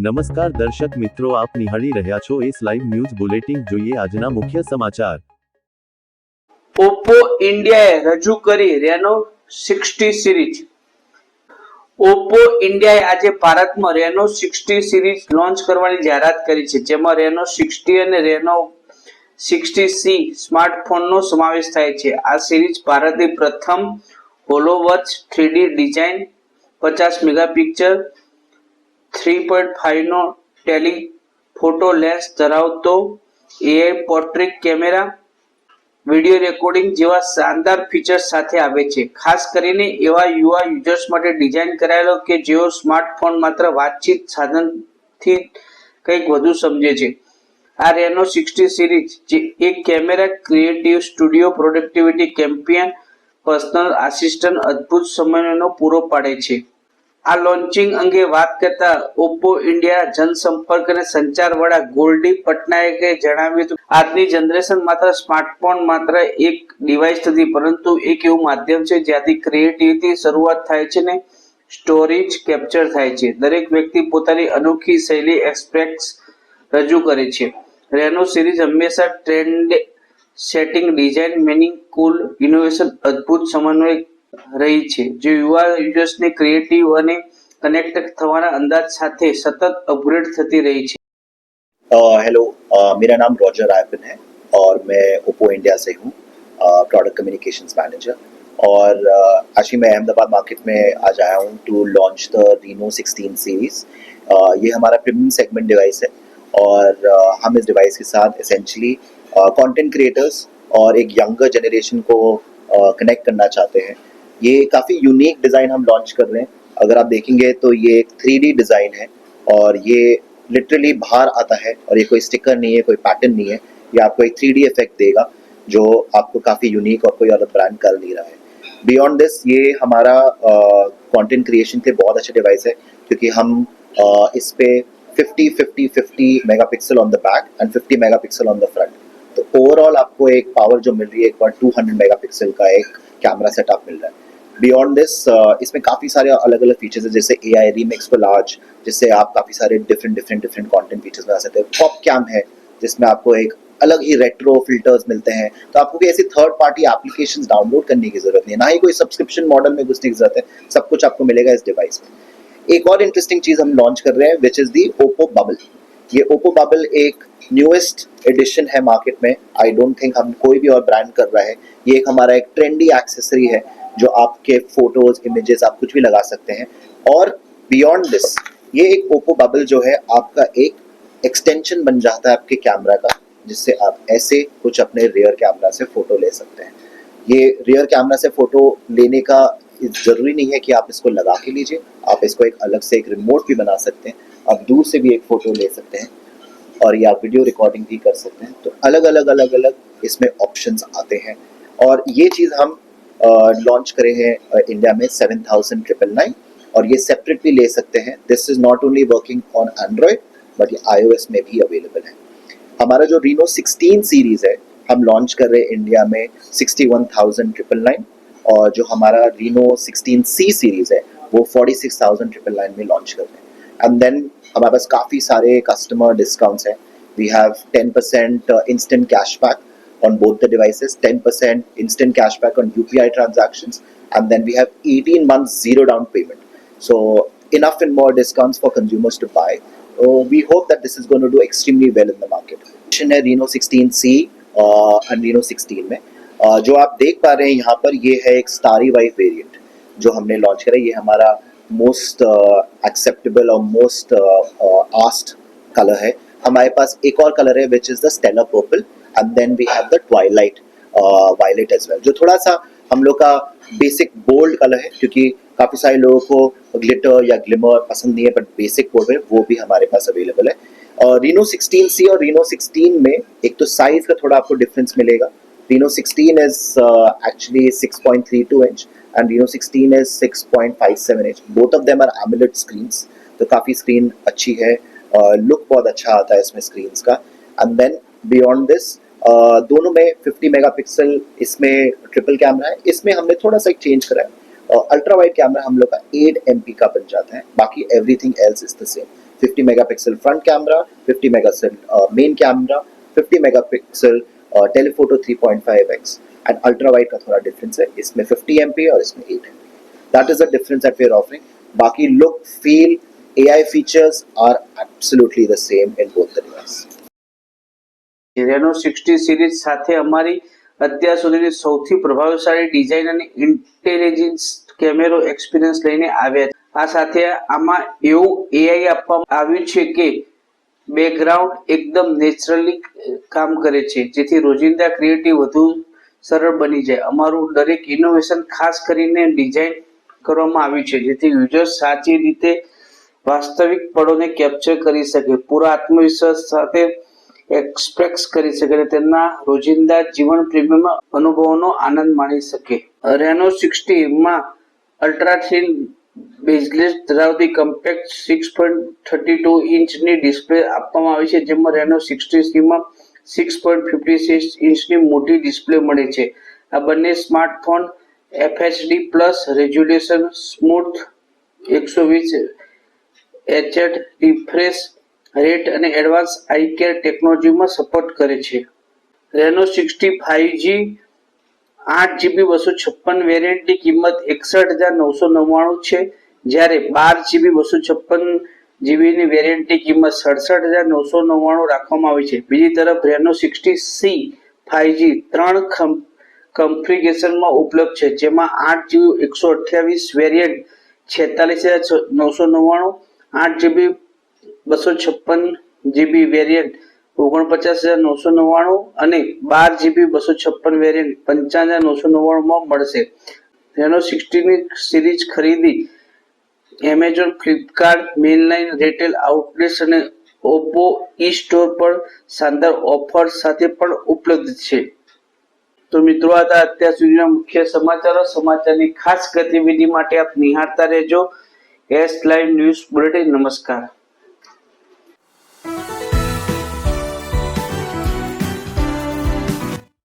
નમસ્કાર દર્શક મિત્રો, આપ નિહાળી રહ્યા છો એસ લાઈવ ન્યૂઝ બુલેટિન. જોઈએ આજના મુખ્ય સમાચાર. ઓપ્પો ઇન્ડિયાએ રજૂ કરી રેનો 60 સિરીઝ. ઓપ્પો ઇન્ડિયાએ આજે ભારતમાં રેનો 60 સિરીઝ લોન્ચ કરવાની જાહેરાત કરી છે, જેમાં રેનો 60 અને રેનો 60C સ્માર્ટફોનનો સમાવેશ થાય છે. આ સિરીઝ ભારતની પ્રથમ હોલોવચ 3D ડિઝાઇન, 50 મેગાપિક્સલ 3.5 નો ટેલિફોટો લેન્સ ધરાવતો AI portrait camera, video recording જેવા શાનદાર ફીચર્સ સાથે આવે છે. ખાસ કરીને એવા યુવા યુઝર્સ માટે ડિઝાઇન કરાયેલો કે જેઓ સ્માર્ટફોન માત્ર વાતચીત સાધનથી કંઈક વધુ સમજે છે. આ રેનો 60 સિરીઝ જે એક camera, creative studio, productivity campaign, personal assistant અદ્ભુત સમન્વયનો પૂરો પાડે છે. આ લોન્ચિંગ અંગે વાત કરતા ઓપ્પો ઇન્ડિયા જનસંપર્ક અને સંચાર વડા ગોલ્ડી પટનાયકે જણાવ્યું હતું, આજની જનરેશન માત્ર સ્માર્ટફોન માત્ર એક ડિવાઇસ નથી, પરંતુ એક એવું માધ્યમ છે જ્યાંથી ક્રિએટિવિટી શરૂઆત થાય છે ને સ્ટોરીજ કેપ્ચર થાય છે. દરેક વ્યક્તિ પોતાની અનોખી શૈલી એક્સપ્રેસ રજૂ કરે છે. રેનો સિરીઝ હંમેશા ટ્રેન્ડ સેટિંગ ડિઝાઇન, મિનિંગ, કુલ ઇનોવેશન, અદ્ભુત સમન્વય રહી છે, જે યુવા યુઝર્સને ક્રિએટિવ અને કનેક્ટ થવાના અંદાજ સાથે સતત અપગ્રેડ થતી રહી છે. हेलो, मेरा नाम रॉजर रायपन है और मैं ओप्पो इंडिया से हूँ, प्रोडक्ट कम्युनिकेशंस मैनेजर. और एक्चुअली मैं अहमदाबाद मार्केट में आज आया हूँ to launch the Reno 16 series. ये हमारा प्रीमियम सेगमेंट डिवाइस है और हम इस डिवाइस के साथ एसेंशली कंटेंट क्रिएटर्स और एक यंगर जनरेशन को कनेक्ट करना चाहते हैं. ये काफ़ी यूनिक डिज़ाइन हम लॉन्च कर रहे हैं. अगर आप देखेंगे तो ये एक 3D डिज़ाइन है और ये लिटरली बाहर आता है और ये कोई स्टिकर नहीं है, कोई पैटर्न नहीं है. ये आपको एक 3D इफेक्ट देगा जो आपको काफ़ी यूनिक और कोई और ब्रांड कर नहीं रहा है. बियॉन्ड दिस ये हमारा कंटेंट क्रिएशन के लिए बहुत अच्छा डिवाइस है, क्योंकि हम इस पे 50 megapixel on the back and 50 megapixel on the front. तो ओवरऑल आपको एक पावर जो मिल रही है, एक 200 मेगापिक्सल का एक कैमरा सेटअप मिल रहा है. बियॉन्ड दिस इसमें काफ़ी सारे अलग अलग फीचर्स हैं, जैसे AI रीमिक्स को लार्ज, जिससे आप काफ़ी सारे डिफरेंट कंटेंट फीचर्स बना सकते हैं. पॉप कैम है जिसमें आपको एक अलग ही रेट्रो फिल्टर्स मिलते हैं. तो आपको कोई ऐसी थर्ड पार्टी एप्लीकेशंस डाउनलोड करने की जरूरत नहीं है, ना ही कोई सब्सक्रिप्शन मॉडल में घुसने की जरूरत है. सब कुछ आपको मिलेगा इस डिवाइस में. एक और इंटरेस्टिंग चीज़ हम लॉन्च कर रहे हैं, which is the Oppo bubble. ये ओप्पो बबल एक न्यूएस्ट एडिशन है मार्केट में. आई डोंट थिंक हम कोई भी और ब्रांड कर रहा है. ये एक हमारा एक ट्रेंडी एक्सेसरी है जो आपके फोटोज, इमेजेस आप कुछ भी लगा सकते हैं. और बियॉन्ड दिस ये एक ओप्पो बबल जो है आपका एक एक्सटेंशन बन जाता है आपके कैमरा का, जिससे आप ऐसे कुछ अपने रियर कैमरा से फोटो ले सकते हैं. ये रियर कैमरा से फोटो लेने का जरूरी नहीं है कि आप इसको लगा के लीजिए, आप इसको एक अलग से एक रिमोट भी बना सकते हैं. आप दूर से भी एक फोटो ले सकते हैं और ये आप वीडियो रिकॉर्डिंग भी कर सकते हैं. तो अलग अलग इसमें ऑप्शंस आते हैं. और ये चीज़ हम लॉन्च करे हैं इंडिया में 7999 और ये सेपरेटली ले सकते हैं. This is not only working on Android but ये iOS में भी अवेलेबल है. हमारा जो रीनो 16 सीरीज़ है हम लॉन्च कर रहे हैं इंडिया में 61,999 और जो हमारा रीनो 16C सीरीज़ है वो 46,999 में लॉन्च कर रहे हैं. एंड देन हमारे पास काफ़ी सारे कस्टमर डिस्काउंट्स हैं. We have 10% instant cashback on both the devices, 10% instant cashback on UPI transactions, and then we have 18 months zero down payment. So enough and more discounts for consumers to buy. We hope that this is going to do extremely well in the market. है Reno 16C and Reno 16 में जो आप देख पा रहे हैं यहाँ पर, ये है एक स्टारी वाइट वेरिएंट जो हमने लॉन्च करा. ये हमारा मोस्ट एक्सेप्टेबल और मोस्ट आस्क्ड कलर है. हमारे पास एक और कलर है which is the stellar purple and then we have the twilight violet as well, जो थोड़ा सा हम लोग का बेसिक बोल्ड कलर है, क्योंकि काफ़ी सारे लोगों को ग्लिटर या ग्लिमर पसंद नहीं है, बट बेसिक बोल्ड है वो भी हमारे पास अवेलेबल है. रीनो 16C और रीनो 16 में एक तो साइज़ का थोड़ा आपको डिफरेंस मिलेगा. Reno 16 is actually 6.32 inch and Reno 16 is 6.57 inch. Both of them are AMOLED screens, तो काफ़ी स्क्रीन अच्छी है, लुक बहुत अच्छा आता है इसमें स्क्रीन्स का. एंड देन बियॉन्ड दिस दोनों में 50 मेगापिक्सल इसमें ट्रिपल कैमरा है. इसमें हमने थोड़ा सा एक चेंज करा है. अल्ट्रा वाइड कैमरा हम लोग का 8 MP का बन जाता है, बाकी everything else is the same. 50 megapixel front camera, 50 megapixel main camera, 50 megapixel telephoto 3.5x and ultra wide का थोड़ा डिफरेंस है, इसमें 50 MP और इसमें 8 MP. That is the difference that we are offering. बाकी look, feel, AI features are absolutely the same in both the devices. રેનો 60 series સાથે અમારી અત્યાર સુધીની સૌથી પ્રભાવશાળી ડિઝાઇન અને ઇન્ટેલિજન્સ કેમેરો એક્સપિરિયન્સ લઈને આવ્યા છે. આ સાથે આમાં એવું એઆઈ આપવામાં આવ્યું છે કે બેકગ્રાઉન્ડ એકદમ નેચરલી કામ કરે છે, જેથી રોજિંદા ક્રિએટિવ વધુ સરળ બની જાય. અમારું દરેક ઇનોવેશન ખાસ કરીને ડિઝાઇન કરવામાં આવ્યું છે જેથી યુઝર સાચી રીતે વાસ્તવિક પળોને કેપ્ચર કરી શકે, પૂરા આત્મવિશ્વાસ સાથે એક્સપ્રેસ કરી શકે અને તેમના રોજિંદા જીવન પ્રેમીય અનુભવોનો આનંદ માણી શકે. રેનો 60 માં અલ્ટ્રા થિન બેઝલેસ ધરાવતી કોમ્પેક્ટ 6.32 ઇંચની ડિસ્પ્લે આપવામાં આવી છે, જેમાં રેનો 60 માં 6.56 ઇંચની મોટી ડિસ્પ્લે મળે છે. આ બંને smartphone FHD plus resolution, smooth 120 Hz refresh rate અને એડવાન્સ આઈ કેર ટેકનોલોજીમાં સપોર્ટ કરે છે. રેનો 60 5G 8GB 256 વેરિયન્ટની કિંમત 61,999 છે, જ્યારે 12GB 256GB વેરિયન્ટની કિંમત 67,999 રાખવામાં આવી છે. બીજી તરફ રેનો 60C 5G 3 કન્ફિગરેશનમાં ઉપલબ્ધ છે, જેમાં 8GB 128 variant 46,999, 8GB 256GB variant 49,999 અને 12GB 256 વેરિયન્ટ 55,999 માં મળશે. રેનો 60ની સિરીઝ ખરીદી એમેઝોન, ફ્લિપકાર્ટ, મેનલાઇન રિટેલ આઉટલેટ્સ અને ઓપ્પો ઈ સ્ટોર પર શાનદાર ઓફર સાથે પણ ઉપલબ્ધ છે. તો મિત્રો, આ હતા અત્યાર સુધીના મુખ્ય સમાચારો. સમાચારની ખાસ ગતિવિધિ માટે આપ નિહાળતા રહેજો એસ લાઈવ ન્યૂઝ બુલેટિન. નમસ્કાર.